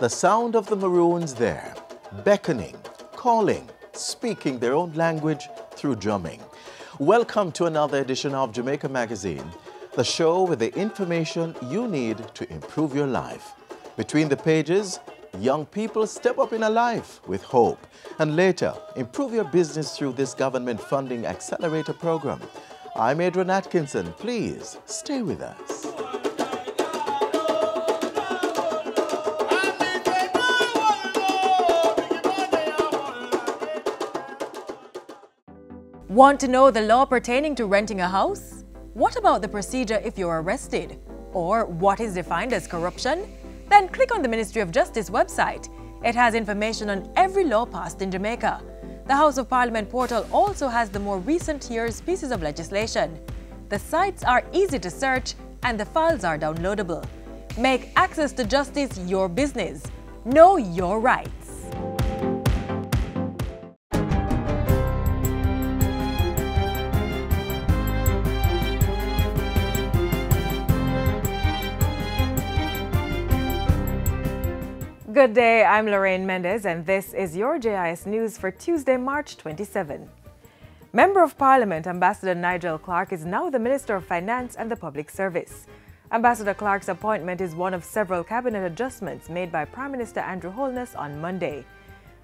The sound of the Maroons there, beckoning, calling, speaking their own language through drumming. Welcome to another edition of Jamaica Magazine, the show with the information you need to improve your life. Between the pages, young people step up in a life with hope, and later improve your business through this government funding accelerator program. I'm Adrian Atkinson. Please stay with us. Want to know the law pertaining to renting a house? What about the procedure if you're arrested? Or what is defined as corruption? Then click on the Ministry of Justice website. It has information on every law passed in Jamaica. The House of Parliament portal also has the more recent year's pieces of legislation. The sites are easy to search and the files are downloadable. Make access to justice your business. Know your rights. Good day, I'm Lorraine Mendez and this is your JIS News for Tuesday, March 27. Member of Parliament Ambassador Nigel Clark is now the Minister of Finance and the Public Service. Ambassador Clark's appointment is one of several cabinet adjustments made by Prime Minister Andrew Holness on Monday.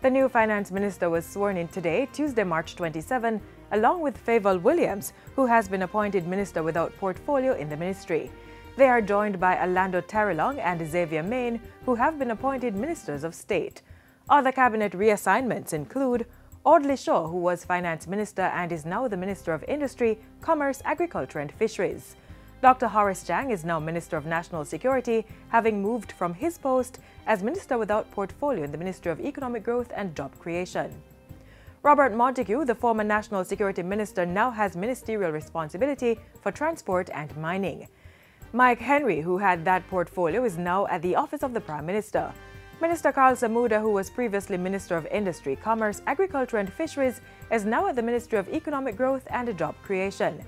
The new Finance Minister was sworn in today, Tuesday, March 27, along with Favour Williams, who has been appointed Minister without portfolio in the ministry. They are joined by Orlando Terrelong and Xavier Main, who have been appointed Ministers of State. Other cabinet reassignments include Audley Shaw, who was Finance Minister and is now the Minister of Industry, Commerce, Agriculture and Fisheries. Dr. Horace Chang is now Minister of National Security, having moved from his post as Minister without portfolio in the Ministry of Economic Growth and Job Creation. Robert Montego, the former National Security Minister, now has ministerial responsibility for transport and mining. Mike Henry, who had that portfolio, is now at the office of the Prime Minister. Minister Carl Samuda, who was previously Minister of Industry, Commerce, Agriculture and Fisheries, is now at the Ministry of Economic Growth and Job Creation.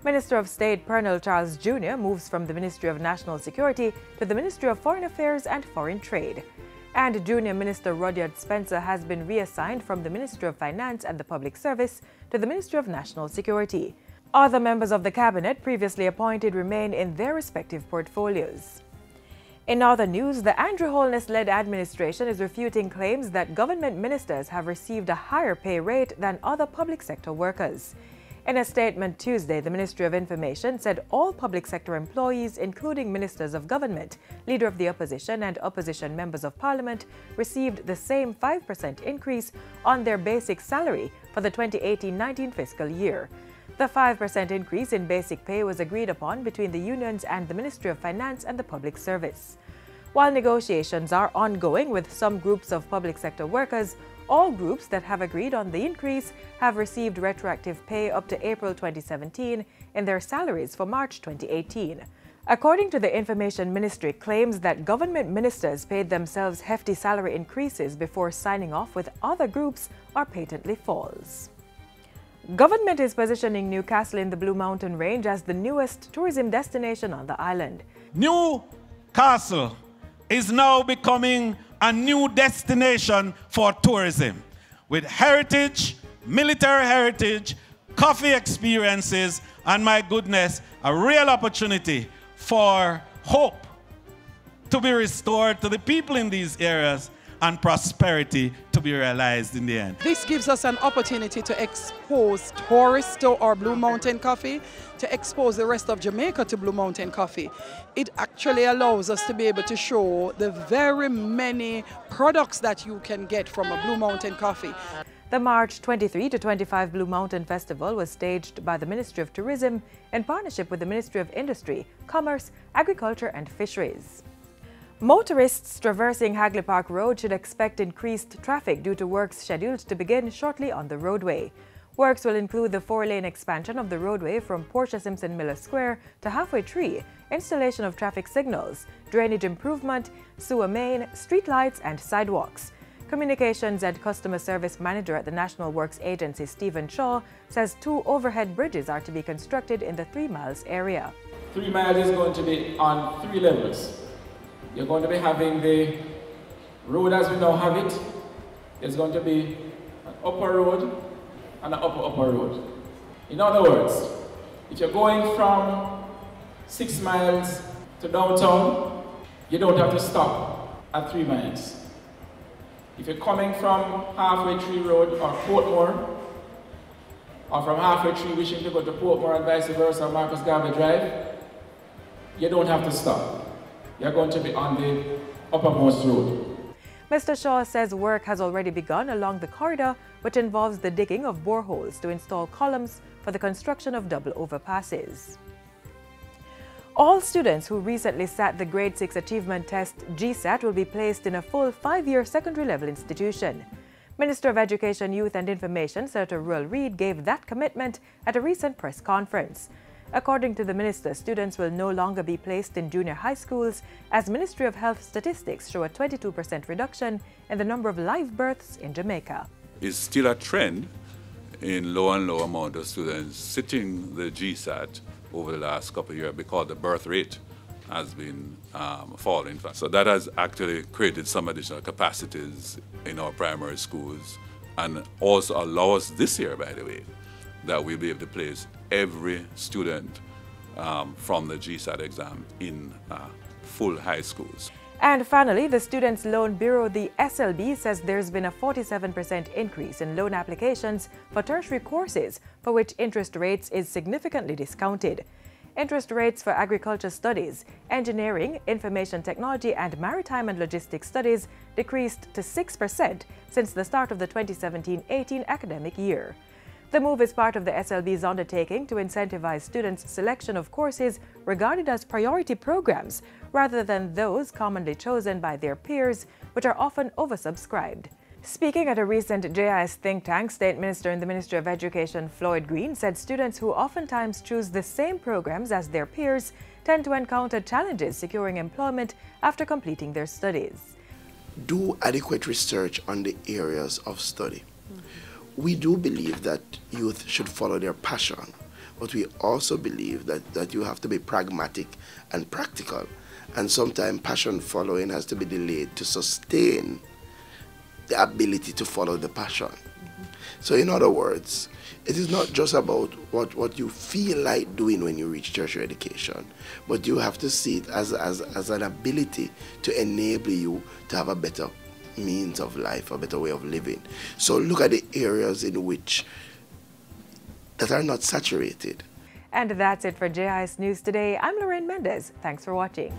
Minister of State Pernell Charles Jr. moves from the Ministry of National Security to the Ministry of Foreign Affairs and Foreign Trade. And Junior Minister Rudyard Spencer has been reassigned from the Ministry of Finance and the Public Service to the Ministry of National Security. Other members of the cabinet previously appointed remain in their respective portfolios. In other news, the Andrew Holness-led administration is refuting claims that government ministers have received a higher pay rate than other public sector workers. In a statement Tuesday, the Ministry of Information said all public sector employees, including ministers of government, leader of the opposition and opposition members of parliament, received the same 5% increase on their basic salary for the 2018-19 fiscal year. The 5% increase in basic pay was agreed upon between the unions and the Ministry of Finance and the Public Service. While negotiations are ongoing with some groups of public sector workers, all groups that have agreed on the increase have received retroactive pay up to April 2017 in their salaries for March 2018. According to the Information Ministry, claims that government ministers paid themselves hefty salary increases before signing off with other groups are patently false. Government is positioning Newcastle in the Blue Mountain Range as the newest tourism destination on the island. Newcastle is now becoming a new destination for tourism with heritage, military heritage, coffee experiences, and my goodness, a real opportunity for hope to be restored to the people in these areas and prosperity to be realized in the end. This gives us an opportunity to expose tourists to our Blue Mountain coffee, to expose the rest of Jamaica to Blue Mountain coffee. It actually allows us to be able to show the very many products that you can get from a Blue Mountain coffee. The March 23 to 25 Blue Mountain Festival was staged by the Ministry of Tourism in partnership with the Ministry of Industry, Commerce, Agriculture and Fisheries. Motorists traversing Hagley Park Road should expect increased traffic due to works scheduled to begin shortly on the roadway. Works will include the 4-lane expansion of the roadway from Portia Simpson Miller Square to Halfway Tree, installation of traffic signals, drainage improvement, sewer main, street lights and sidewalks. Communications and Customer Service Manager at the National Works Agency, Stephen Shaw, says 2 overhead bridges are to be constructed in the 3 miles area. 3 miles is going to be on 3 levels. You're going to be having the road as we now have it is going to be an upper road and an upper road. In other words, if you're going from 6 miles to downtown, you don't have to stop at 3 miles. If you're coming from Halfway Tree Road or Portmore, or from Halfway Tree wishing to go to Portmore and vice versa, Marcus Garvey Drive, you don't have to stop. You're going to be on the uppermost road. Mr. Shaw says work has already begun along the corridor, which involves the digging of boreholes to install columns for the construction of double overpasses. All students who recently sat the Grade 6 Achievement Test GSAT will be placed in a full 5-year secondary level institution. Minister of Education, Youth and Information, Senator Ruel Reid, gave that commitment at a recent press conference. According to the minister, students will no longer be placed in junior high schools as Ministry of Health statistics show a 22% reduction in the number of live births in Jamaica. It's still a trend in low and low amount of students sitting the GSAT over the last couple of years because the birth rate has been falling. So that has actually created some additional capacities in our primary schools and also allow us this year, by the way, that we'll be able to place every student from the GSAT exam in full high schools. And finally, the Students' Loan Bureau, the SLB, says there's been a 47% increase in loan applications for tertiary courses for which interest rates is significantly discounted. Interest rates for agriculture studies, engineering, information technology and maritime and logistics studies decreased to 6% since the start of the 2017-18 academic year. The move is part of the SLB's undertaking to incentivize students' selection of courses regarded as priority programs rather than those commonly chosen by their peers, which are often oversubscribed. Speaking at a recent JIS think tank, State Minister in the Ministry of Education, Floyd Green, said students who oftentimes choose the same programs as their peers tend to encounter challenges securing employment after completing their studies. Do adequate research on the areas of study. We do believe that youth should follow their passion, but we also believe that you have to be pragmatic and practical. And sometimes passion following has to be delayed to sustain the ability to follow the passion. So in other words, it is not just about what you feel like doing when you reach tertiary education, but you have to see it as an ability to enable you to have a better means of life, a better way of living. So look at the areas in which that are not saturated. And that's it for JIS News Today. I'm Lorraine Mendez. Thanks for watching.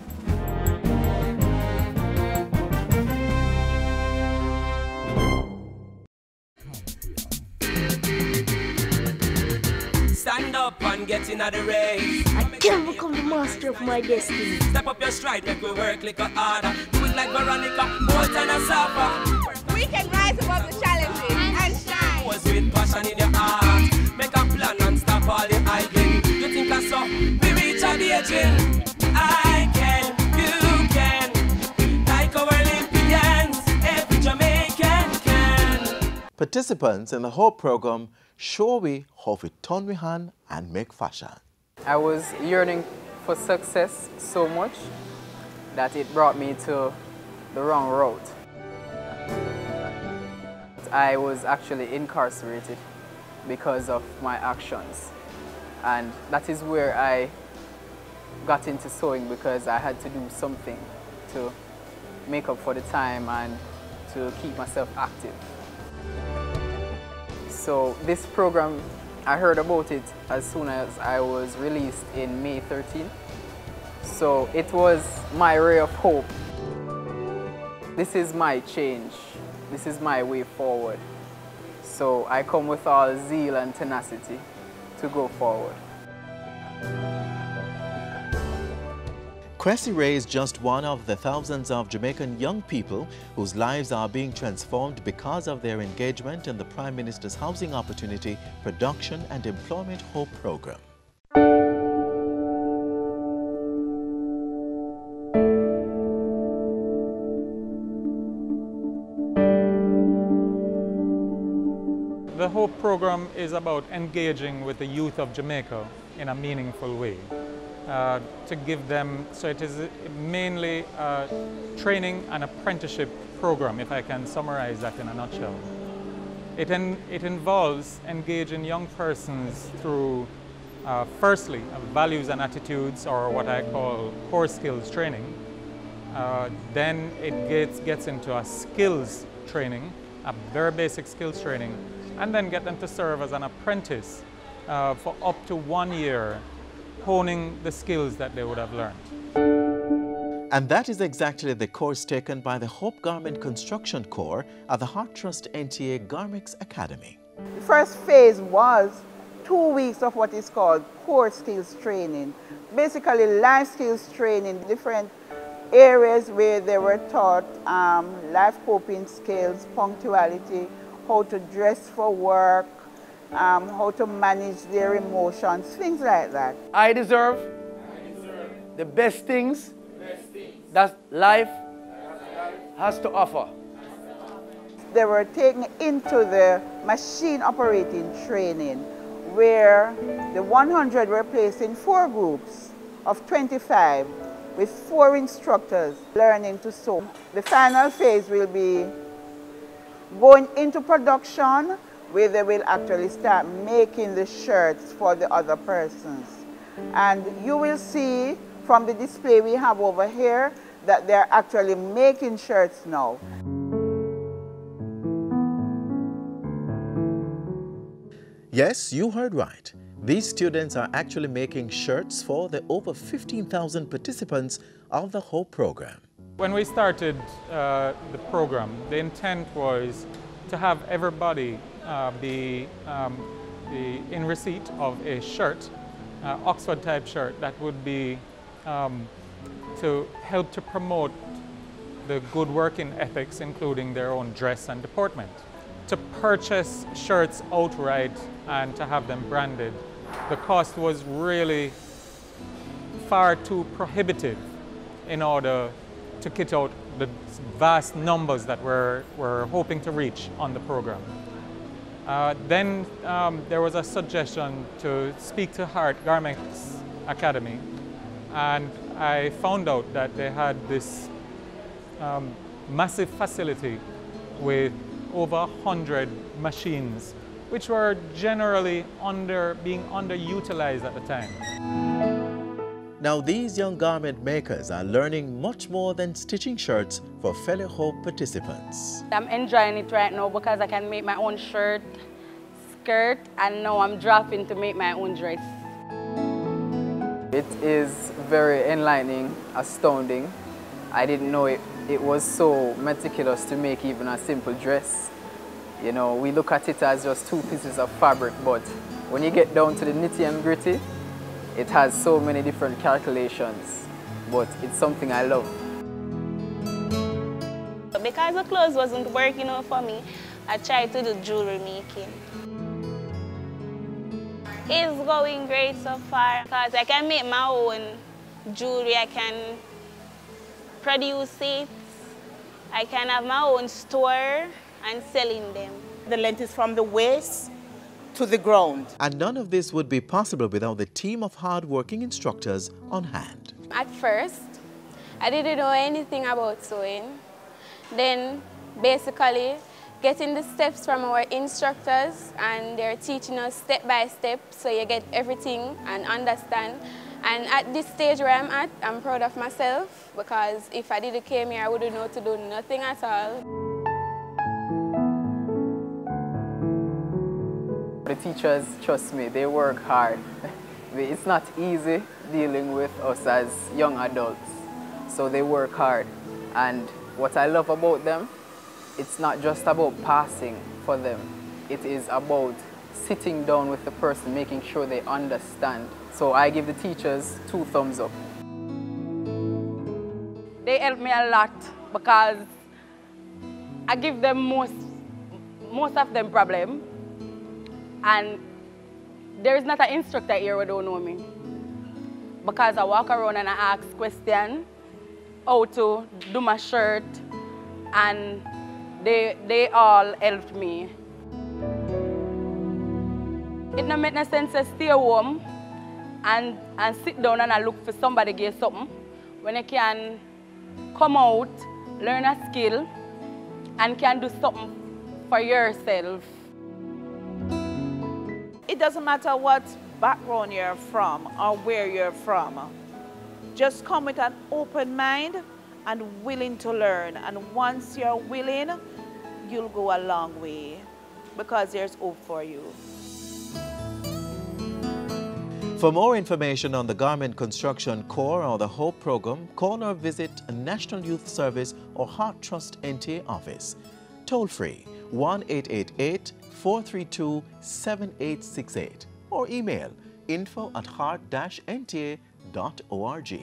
Stand up and get in the race. I can become the master of my destiny. Step up your stride, make we work like a harder. Do it like Veronica, more than a supper. We can rise above the challenges and shine. Was with passion in your heart. Make a plan and stop all the idling. You think I saw? We reach out the edging. I can, you can. Like our Olympians, every Jamaican can. Participants in the Hope program show we how we turn we hand and make fashion. I was yearning for success so much that it brought me to the wrong route. I was actually incarcerated because of my actions, and that is where I got into sewing because I had to do something to make up for the time and to keep myself active. So this program, I heard about it as soon as I was released in May 13. So it was my ray of hope. This is my change. This is my way forward. So I come with all zeal and tenacity to go forward. Cressy Ray is just one of the thousands of Jamaican young people whose lives are being transformed because of their engagement in the Prime Minister's Housing Opportunity, Production and Employment Hope program. The Hope program is about engaging with the youth of Jamaica in a meaningful way. to give them, so it is mainly a training and apprenticeship program, if I can summarize that in a nutshell. It involves engaging young persons through, firstly, values and attitudes, or what I call core skills training. Then it gets into a skills training, a very basic skills training, and then get them to serve as an apprentice for up to 1 year, honing the skills that they would have learned. And that is exactly the course taken by the Hope Garment Construction Corps at the Heart Trust NTA Garments Academy. The first phase was 2 weeks of what is called core skills training. Basically life skills training, different areas where they were taught life coping skills, punctuality, how to dress for work, how to manage their emotions, things like that. I deserve the best things that life has to offer. They were taken into the machine operating training, where the 100 were placed in 4 groups of 25 with 4 instructors learning to sew. The final phase will be going into production, where they will actually start making the shirts for the other persons. And you will see from the display we have over here that they're actually making shirts now. Yes, you heard right. These students are actually making shirts for the over 15,000 participants of the Hope program. When we started the program, the intent was to have everybody be in receipt of a shirt, Oxford type shirt, that would be to help to promote the good working ethics, including their own dress and deportment. To purchase shirts outright and to have them branded, the cost was really far too prohibitive in order to kit out the vast numbers that we're hoping to reach on the program. Then there was a suggestion to speak to Heart Garments Academy, and I found out that they had this massive facility with over 100 machines, which were generally being underutilized at the time. Now these young garment makers are learning much more than stitching shirts for fellow Hope participants. I'm enjoying it right now because I can make my own shirt, skirt, and now I'm dropping to make my own dress. It is very enlightening, astounding. I didn't know it was so meticulous to make even a simple dress. You know, we look at it as just 2 pieces of fabric, but when you get down to the nitty and gritty, it has so many different calculations, but it's something I love. Because the clothes wasn't working out for me, I tried to do jewelry making. It's going great so far because I can make my own jewelry, I can produce it, I can have my own store and selling them. The length is from the waist to the ground. And none of this would be possible without the team of hard-working instructors on hand. At first, I didn't know anything about sewing. Then, basically, getting the steps from our instructors, and they're teaching us step by step, so you get everything and understand. And at this stage where I'm at, I'm proud of myself, because if I didn't came here, I wouldn't know to do nothing at all. The teachers, trust me, they work hard. It's not easy dealing with us as young adults, so they work hard. And what I love about them, it's not just about passing for them. It is about sitting down with the person, making sure they understand. So I give the teachers 2 thumbs up. They help me a lot because I give them most of them problem. And there is not an instructor here who don't know me. Because I walk around and I ask questions, how to do my shirt, and they all helped me. It don't make no sense to stay home and sit down and I look for somebody to get something, when you can come out, learn a skill, and can do something for yourself. It doesn't matter what background you're from or where you're from. Just come with an open mind and willing to learn. And once you're willing, you'll go a long way because there's hope for you. For more information on the Garment Construction Corps or the HOPE program, call or visit a National Youth Service or Heart Trust NTA office. Toll free 1-888-432-7868 or email info@heart-nta.org.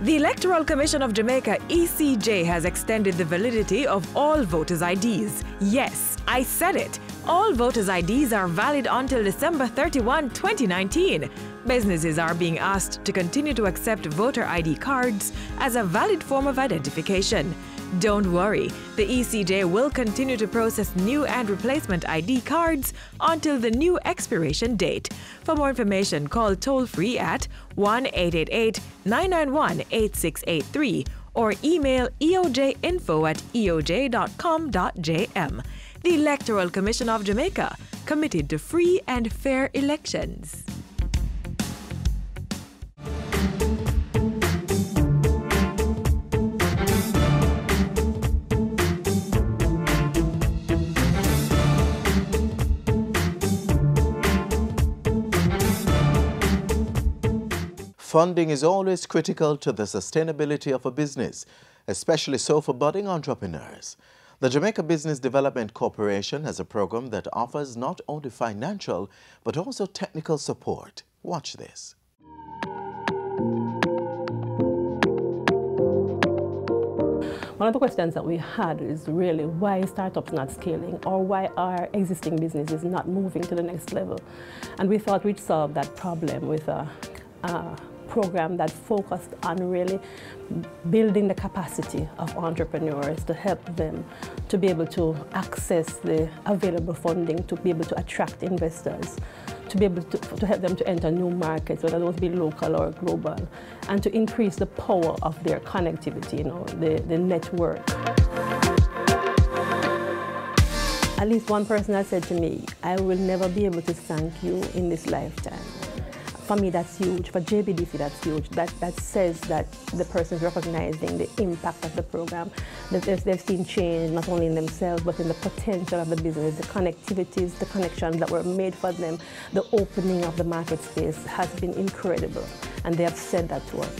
The Electoral Commission of Jamaica, ECJ, has extended the validity of all voters' IDs. Yes, I said it. All voters' IDs are valid until December 31, 2019. Businesses are being asked to continue to accept voter ID cards as a valid form of identification. Don't worry, the ECJ will continue to process new and replacement ID cards until the new expiration date. For more information, call toll-free at 1-888-991-8683 or email eojinfo@eoj.com.jm. The Electoral Commission of Jamaica, committed to free and fair elections. Funding is always critical to the sustainability of a business, especially so for budding entrepreneurs. The Jamaica Business Development Corporation has a program that offers not only financial but also technical support. Watch this. One of the questions that we had is really why startups not scaling or why our existing business is not moving to the next level. And we thought we'd solve that problem with a program that focused on really building the capacity of entrepreneurs to help them to be able to access the available funding, to be able to attract investors, to be able to help them to enter new markets, whether those be local or global, and to increase the power of their connectivity, the network. At least one person has said to me, I will never be able to thank you in this lifetime. For me, that's huge. For JBDC, that's huge. That says that the person is recognizing the impact of the program, that they've seen change not only in themselves, but in the potential of the business, the connectivities, the connections that were made for them, the opening of the market space has been incredible. And they have said that to us.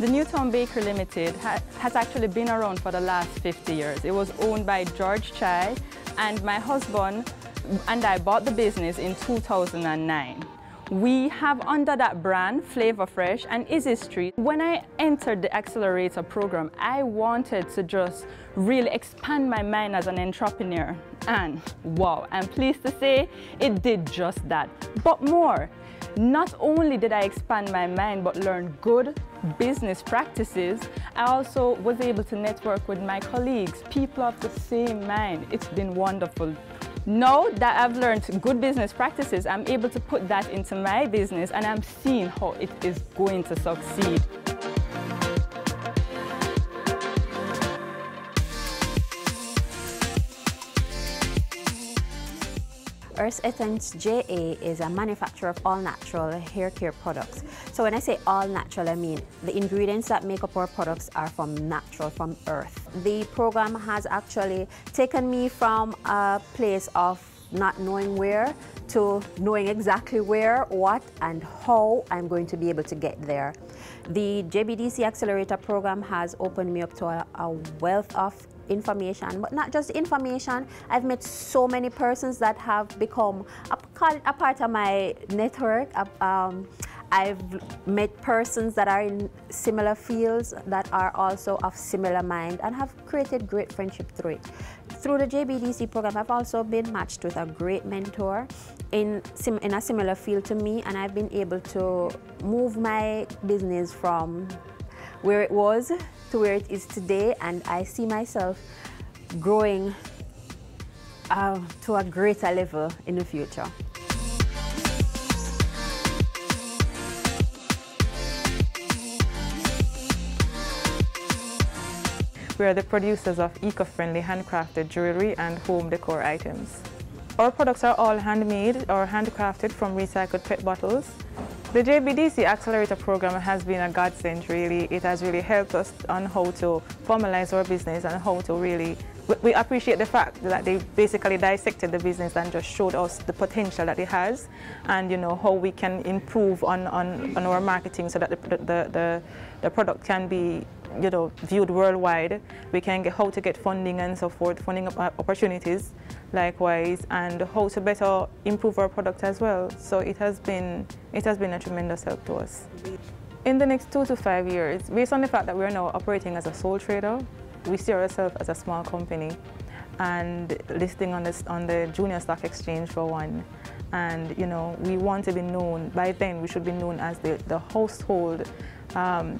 The Newtown Bakery Limited has actually been around for the last 50 years. It was owned by George Chai, and my husband and I bought the business in 2009. We have under that brand Flavor Fresh and Easy Street. When I entered the accelerator program, I wanted to just really expand my mind as an entrepreneur. And wow, I'm pleased to say it did just that, but more. Not only did I expand my mind, but learn good business practices, I also was able to network with my colleagues, people of the same mind. It's been wonderful. Now that I've learned good business practices, I'm able to put that into my business and I'm seeing how it is going to succeed. Earth Essence JA is a manufacturer of all-natural hair care products. So when I say all-natural, I mean the ingredients that make up our products are from earth. The program has actually taken me from a place of not knowing where to knowing exactly where, what, and how I'm going to be able to get there. The JBDC Accelerator program has opened me up to a wealth of information, but not just information. I've met so many persons that have become a part of my network. I've met persons that are in similar fields that are also of similar mind and have created great friendship through it. Through the JBDC program, I've also been matched with a great mentor in a similar field to me, and I've been able to move my business from where it was to where it is today, and I see myself growing to a greater level in the future. We are the producers of eco-friendly handcrafted jewelry and home decor items. Our products are all handmade or handcrafted from recycled PET bottles. The JBDC Accelerator program has been a godsend, really. It has really helped us on how to formalize our business and how to really, we appreciate the fact that they basically dissected the business and just showed us the potential that it has, and you know how we can improve on our marketing so that the product can be, you know, viewed worldwide. We can get how to get funding and so forth, funding opportunities likewise, and how to better improve our product as well. So it has been a tremendous help to us. In the next 2 to 5 years, based on the fact that we are now operating as a sole trader, we see ourselves as a small company and listing on the junior stock exchange for one. And you know, we want to be known, by then we should be known as the household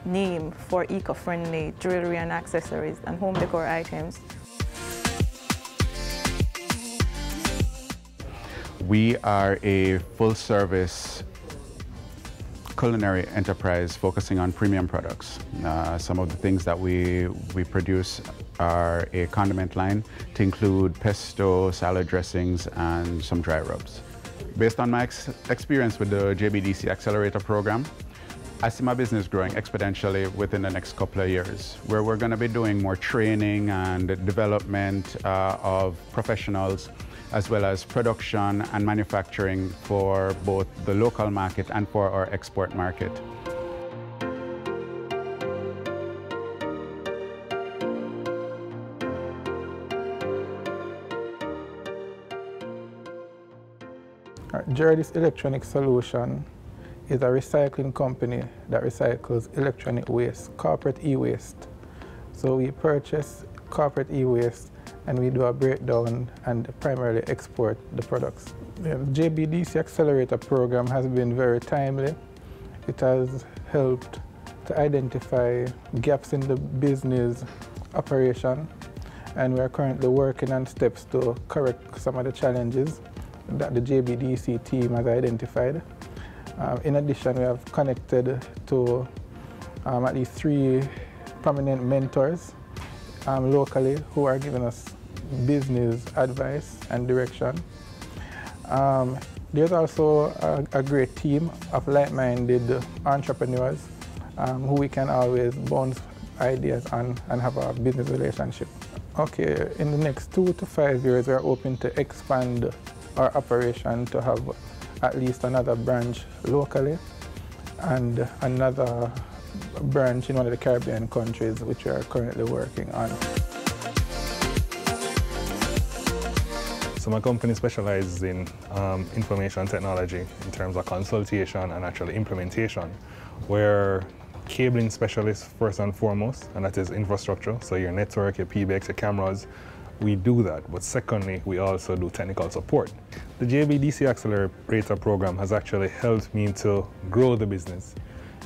name for eco-friendly jewelry and accessories and home decor items. We are a full-service culinary enterprise focusing on premium products. Some of the things that we produce are a condiment line to include pesto, salad dressings, and some dry rubs. Based on my experience with the JBDC Accelerator program, I see my business growing exponentially within the next couple of years, where we're going to be doing more training and development of professionals, as well as production and manufacturing for both the local market and for our export market. Jerdis Electronic Solution is a recycling company that recycles electronic waste, corporate e-waste. So we purchase corporate e-waste and we do a breakdown and primarily export the products. The JBDC Accelerator program has been very timely. It has helped to identify gaps in the business operation, and we are currently working on steps to correct some of the challenges that the JBDC team has identified. In addition, we have connected to at least 3 prominent mentors locally who are giving us business advice and direction. There's also a great team of like-minded entrepreneurs who we can always bounce ideas on and have a business relationship. Okay, in the next 2 to 5 years, we're hoping to expand our operation to have at least another branch locally and another branch in one of the Caribbean countries, which we are currently working on. So my company specializes in information technology in terms of consultation and actual implementation. We're cabling specialists first and foremost, and that is infrastructure, so your network, your PBX, your cameras. We do that, but secondly, we also do technical support. The JBDC Accelerator program has actually helped me to grow the business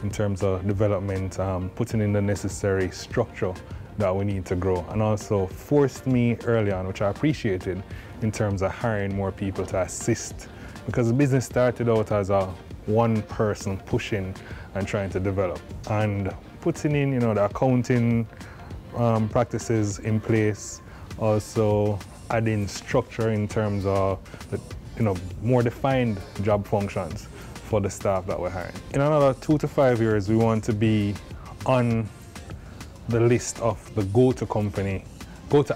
in terms of development, putting in the necessary structure that we need to grow, and also forced me early on, which I appreciated, in terms of hiring more people to assist, because the business started out as a one person pushing and trying to develop, and putting in, the accounting practices in place, also adding structure in terms of the, more defined job functions for the staff that we're hiring. In another 2 to 5 years, we want to be on the list of the go-to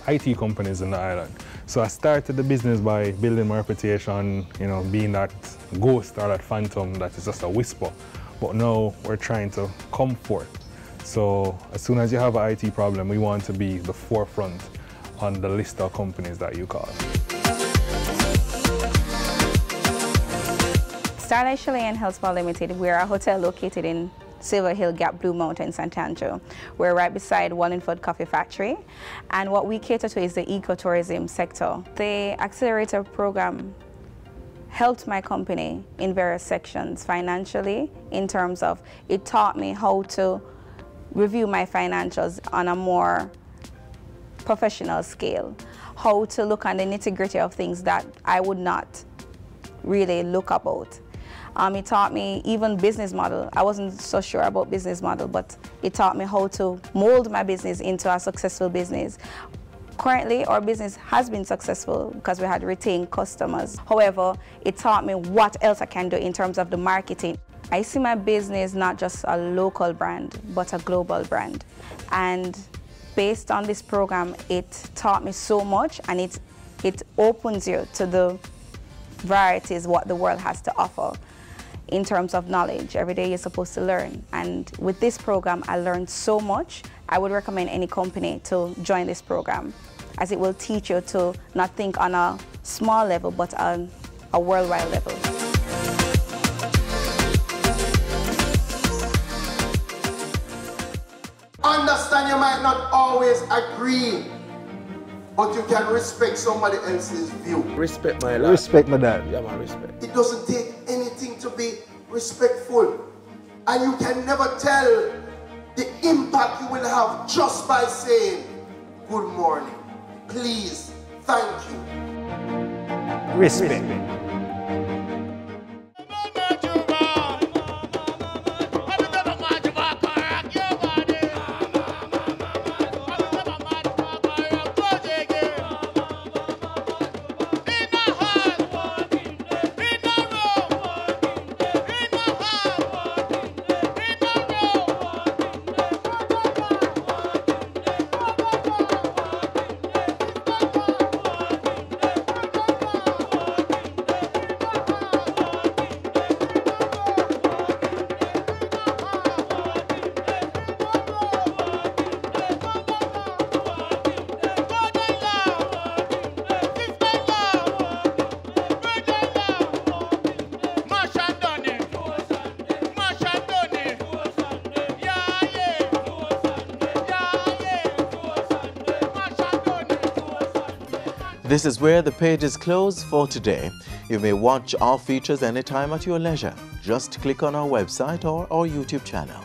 IT companies in the island. So I started the business by building my reputation, being that ghost or that phantom that is just a whisper. But now we're trying to come forth. So as soon as you have an IT problem, we want to be the forefront on the list of companies that you call. Starlight Chalet and Health Spa Limited, we're a hotel located in Silver Hill Gap, Blue Mountain, Santancho. We're right beside Wallingford Coffee Factory, and what we cater to is the ecotourism sector. The Accelerator program helped my company in various sections financially, in terms of it taught me how to review my financials on a more professional scale, how to look at the nitty-gritty of things that I would not really look about. It taught me even business model. I wasn't so sure about business model, but it taught me how to mold my business into a successful business. Currently, our business has been successful because we had retained customers. However, it taught me what else I can do in terms of the marketing. I see my business not just a local brand, but a global brand. And based on this program, it taught me so much, and it opens you to the varieties what the world has to offer in terms of knowledge. Every day you're supposed to learn. And with this program, I learned so much. I would recommend any company to join this program, as it will teach you to not think on a small level, but on a worldwide level. Understand you might not always agree, but you can respect somebody else's view. Respect my dad. Respect my dad. Yeah, man, respect. It doesn't take anything to be respectful. And you can never tell the impact you will have just by saying, good morning, please, thank you. Respect. This is where the page is closed for today. You may watch our features anytime at your leisure. Just click on our website or our YouTube channel.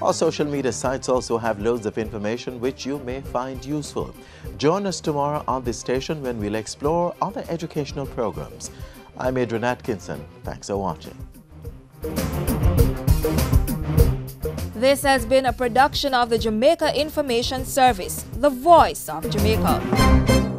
Our social media sites also have loads of information which you may find useful. Join us tomorrow on this station when we'll explore other educational programs. I'm Adrian Atkinson. Thanks for watching. This has been a production of the Jamaica Information Service, the voice of Jamaica.